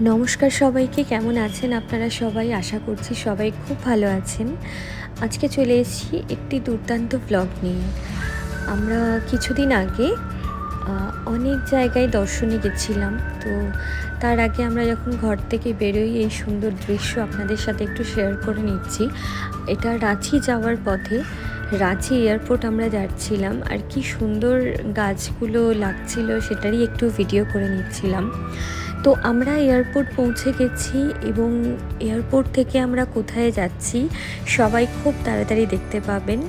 নমস্কার সবাইকে, কেমন আছেন আপনারা সবাই? আশা করছি সবাই খুব ভালো আছেন। আজকে চলে এসেছি একটি দুর্দান্ত ভ্লগ নিয়ে। আমরা কিছুদিন আগে অনেক জায়গায় দর্শনে গেছিলাম। তো তার আগে আমরা যখন ঘর থেকে বেরোই এই সুন্দর দৃশ্য আপনাদের সাথে একটু শেয়ার করে নিচ্ছি। এটা রাঁচি যাওয়ার পথে, রাঁচি এয়ারপোর্ট আমরা যাচ্ছিলাম, আর কি সুন্দর গাছগুলো লাগছিল সেটারই একটু ভিডিও করে নিচ্ছিলাম। তো আমরা এয়ারপোর্ট পৌঁছে গেছি এবং এয়ারপোর্ট থেকে আমরা কোথায় যাচ্ছি সবাই খুব তাড়াতাড়ি দেখতে পাবেন।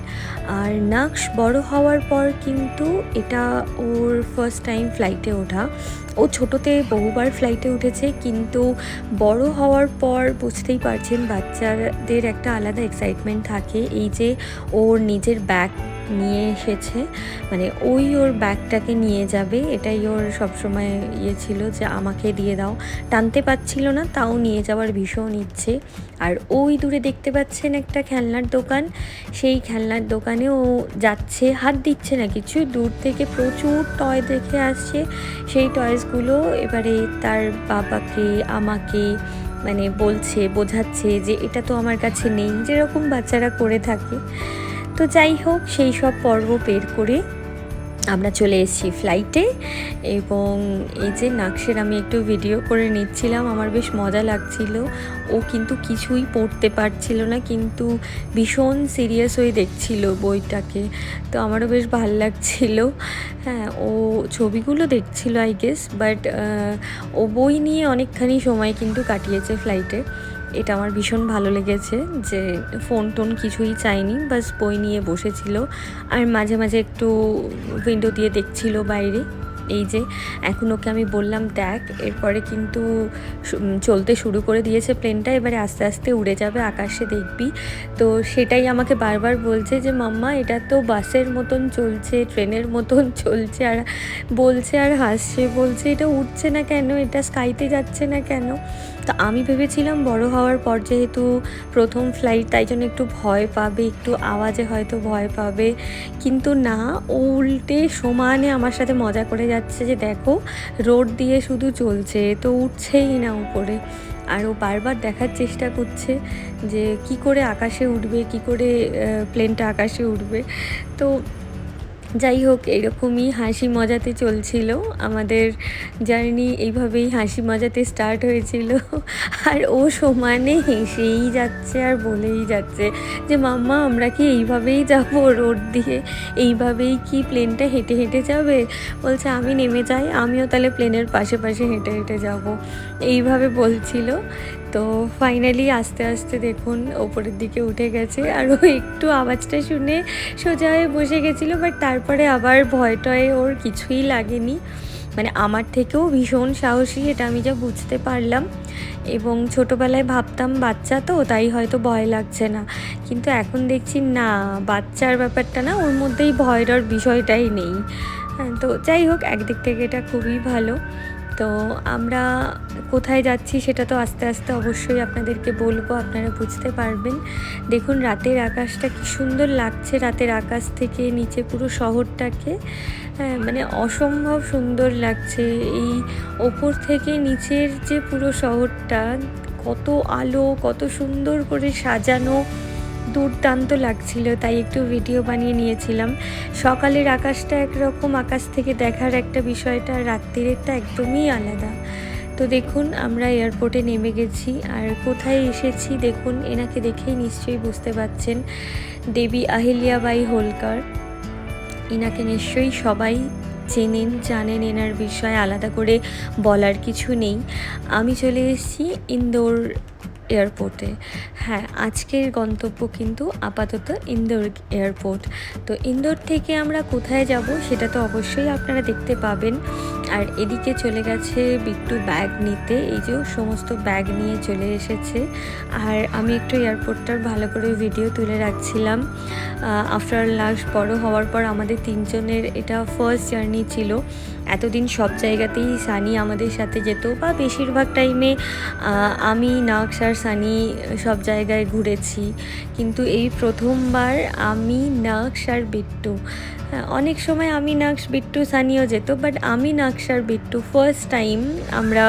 আর নাক্স বড় হওয়ার পর কিন্তু এটা ওর ফার্স্ট টাইম ফ্লাইটে ওঠা। ও ছোটোতে বহুবার ফ্লাইটে উঠেছে, কিন্তু বড় হওয়ার পর বুঝতেই পারছেন বাচ্চাদের একটা আলাদা এক্সাইটমেন্ট থাকে। এই যে ওর নিজের ব্যাগ নিয়ে এসেছে, মানে ওর ব্যাগটাকে নিয়ে যাবে, এটাই ওর সবসময় ছিল যে আমাকে দিয়ে দাও। টানতে পারছিল না, তাও নিয়ে যাওয়ার ভীষণ ইচ্ছে। আর ওই দূরে দেখতে পাচ্ছেন একটা খেলনার দোকান, সেই খেলনার দোকানে ও যাচ্ছে, হাত দিচ্ছে না কিছু, দূর থেকে প্রচুর টয় দেখে আসছে। সেই টয়েসগুলো এবারে তার বাবাকে আমাকে মানে বলছে, বোঝাচ্ছে যে এটা তো আমার কাছে নেই, যেরকম বাচ্চারা করে থাকে। তো যাই হোক, সেই সব পর্ব পের করে আমরা চলে এসেছি ফ্লাইটে। এবং এই যে নাক্সের আমি একটু ভিডিও করে নিচ্ছিলাম, আমার বেশ মজা লাগছিল। ও কিন্তু কিছুই পড়তে পারছিল না, কিন্তু ভীষণ সিরিয়াস হয়ে দেখছিল বইটাকে। তো আমারও বেশ ভালো লাগছিল। হ্যাঁ, ও ছবিগুলো দেখছিল আই গেস, বাট ও বই নিয়ে অনেকখানি সময় কিন্তু কাটিয়েছে ফ্লাইটে। এটা আমার ভীষণ ভালো লেগেছে যে ফোন টোন কিছুই চাইনি, বাস বই নিয়ে বসেছিল। আর মাঝে মাঝে একটু উইন্ডো দিয়ে দেখছিল বাইরে। এই যে এখন ওকে আমি বললাম দেখ, এরপরে কিন্তু চলতে শুরু করে দিয়েছে প্লেনটা, এবারে আস্তে আস্তে উড়ে যাবে, আকাশে দেখবি। তো সেটাই আমাকে বারবার বলছে যে মাম্মা এটা তো বাসের মতন চলছে, ট্রেনের মতন চলছে, আর বলছে আর হাসছে, বলছে এটা উঠছে না কেন, এটা স্কাইতে যাচ্ছে না কেন। তো আমি ভেবেছিলাম বড় হওয়ার পর যেহেতু প্রথম ফ্লাইট, তাই জন্য একটু ভয় পাবে, একটু আওয়াজে হয়তো ভয় পাবে, কিন্তু না, ও উল্টে সমানে আমার সাথে মজা করে যাচ্ছে যে দেখো রোড দিয়ে শুধু চলছে, তো উঠছেই না উপরে। আর ও বারবার দেখার চেষ্টা করছে যে কি করে আকাশে উঠবে, কি করে প্লেনটা আকাশে উঠবে। তো যাই হোক, এরকমই হাসি মজাতে চলছিল আমাদের জার্নি, এইভাবেই হাসি মজাতে স্টার্ট হয়েছিল। আর ও সমানে হেসেই যাচ্ছে আর বলেই যাচ্ছে যে মাম্মা আমরা কি এইভাবেই যাব রোড দিয়ে, এইভাবেই কি প্লেনটা হেঁটে হেঁটে যাবে? বলছে আমি নেমে যাই, আমিও তাহলে প্লেনের পাশে পাশে হেঁটে হেঁটে যাব, এইভাবে বলছিল। তো ফাইনালি আস্তে আস্তে দেখুন ওপরের দিকে উঠে গেছে, আর ও একটু আওয়াজটা শুনে সোজা হয়ে বসে গেছিলো, বাট তারপরে আবার ভয় টয়ে ওর কিছুই লাগেনি। মানে আমার থেকেও ভীষণ সাহসী, এটা আমি যা বুঝতে পারলাম। এবং ছোটোবেলায় ভাবতাম বাচ্চা তো তাই হয়তো ভয় লাগছে না, কিন্তু এখন দেখছি না, বাচ্চার ব্যাপারটা না, ওর মধ্যেই ভয় ডর বিষয়টাই নেই। হ্যাঁ, তো যাই হোক, একদিক থেকে এটা খুবই ভালো। তো আমরা কোথায় যাচ্ছি সেটা তো আস্তে আস্তে অবশ্যই আপনাদেরকে বলবো, আপনারা বুঝতে পারবেন। দেখুন রাতের আকাশটা কি সুন্দর লাগছে, রাতের আকাশ থেকে নিচে পুরো শহরটাকে, হ্যাঁ মানে অসম্ভব সুন্দর লাগছে। এই ওপর থেকে নিচের যে পুরো শহরটা, কত আলো, কত সুন্দর করে সাজানো, দুর্দান্ত লাগছিল, তাই একটু ভিডিও বানিয়ে নিয়েছিলাম। সকালের আকাশটা একরকম, আকাশ থেকে দেখার একটা বিষয়টা, রাত্রিরেরটা একদমই আলাদা। তো দেখুন আমরা এয়ারপোর্টে নেমে গেছি, আর কোথায় এসেছি দেখুন, এনাকে দেখেই নিশ্চয়ই বুঝতে পারছেন, দেবী আহিল্যাবাই হোলকার। এনাকে নিশ্চয়ই সবাই চেনেন, জানেন, এনার বিষয়ে আলাদা করে বলার কিছু নেই। আমি চলে এসেছি ইন্দোর এয়ারপোর্টে। হ্যাঁ, আজকের গন্তব্য কিন্তু আপাতত ইন্দোর এয়ারপোর্ট। তো ইন্দোর থেকে আমরা কোথায় যাব সেটা তো অবশ্যই আপনারা দেখতে পাবেন। আর এদিকে চলে গেছে বিট্টু ব্যাগ নিতে, এই যে সমস্ত ব্যাগ নিয়ে চলে এসেছে। আর আমি একটু এয়ারপোর্টটার ভালো করে ভিডিও তুলে রাখছিলাম। আফটার লাস্ট বড় হওয়ার পর আমাদের তিনজনের এটা ফার্স্ট জার্নি ছিল। এতদিন সব জায়গাতেই সানি আমাদের সাথে যেত, বা বেশিরভাগ টাইমে আমি, নাক্স আর সানি সব জায়গায় ঘুরেছি, কিন্তু এই প্রথমবার আমি, নাক্স আর বিট্টু হ্যাঁ, অনেক সময় আমি নাক্স, বিট্টু, সানিও যেত, বাট আমি নাক্স আর বিট্টু ফার্স্ট টাইম আমরা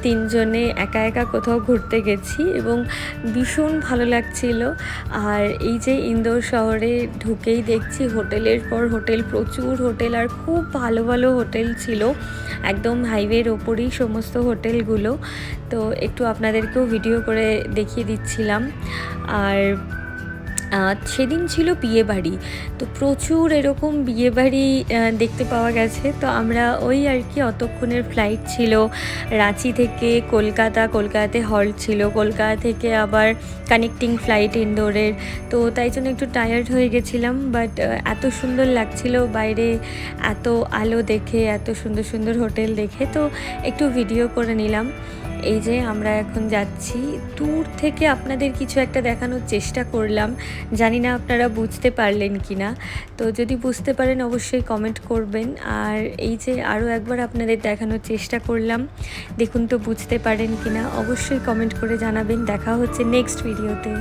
তিনজনে একা একা কোথাও ঘুরতে গেছি এবং ভীষণ ভালো লাগছিল। আর এই যে ইন্দোর শহরে ঢুকেই দেখছি হোটেলের পর হোটেল, প্রচুর হোটেল, আর খুব ভালো ভালো হোটেল ছিল, একদম হাইওয়ের ওপরেই সমস্ত হোটেলগুলো। তো একটু আপনাদেরকেও ভিডিও করে দেখিয়ে দিচ্ছিলাম। আর সেদিন ছিল বিয়েবাড়ি, তো প্রচুর এরকম বিয়েবাড়ি দেখতে পাওয়া গেছে। তো আমরা ওই আর কি, অতক্ষণের ফ্লাইট ছিল রাঁচি থেকে কলকাতা, কলকাতাতে হল ছিল, কলকাতা থেকে আবার কানেক্টিং ফ্লাইট ইন্দোরের। তো তাই জন্য একটু টায়ার্ড হয়ে গেছিলাম, বাট এত সুন্দর লাগছিল বাইরে, এত আলো দেখে, এত সুন্দর সুন্দর হোটেল দেখে, তো একটু ভিডিও করে নিলাম। এই যে আমরা এখন যাচ্ছি, দূর থেকে আপনাদের কিছু একটা দেখানোর চেষ্টা করলাম, জানি না আপনারা বুঝতে পারলেন কি না। তো যদি বুঝতে পারেন অবশ্যই কমেন্ট করবেন। আর এই যে আরও একবার আপনাদের দেখানোর চেষ্টা করলাম, দেখুন তো বুঝতে পারেন কি না, অবশ্যই কমেন্ট করে জানাবেন। দেখা হচ্ছে নেক্সট ভিডিওতে।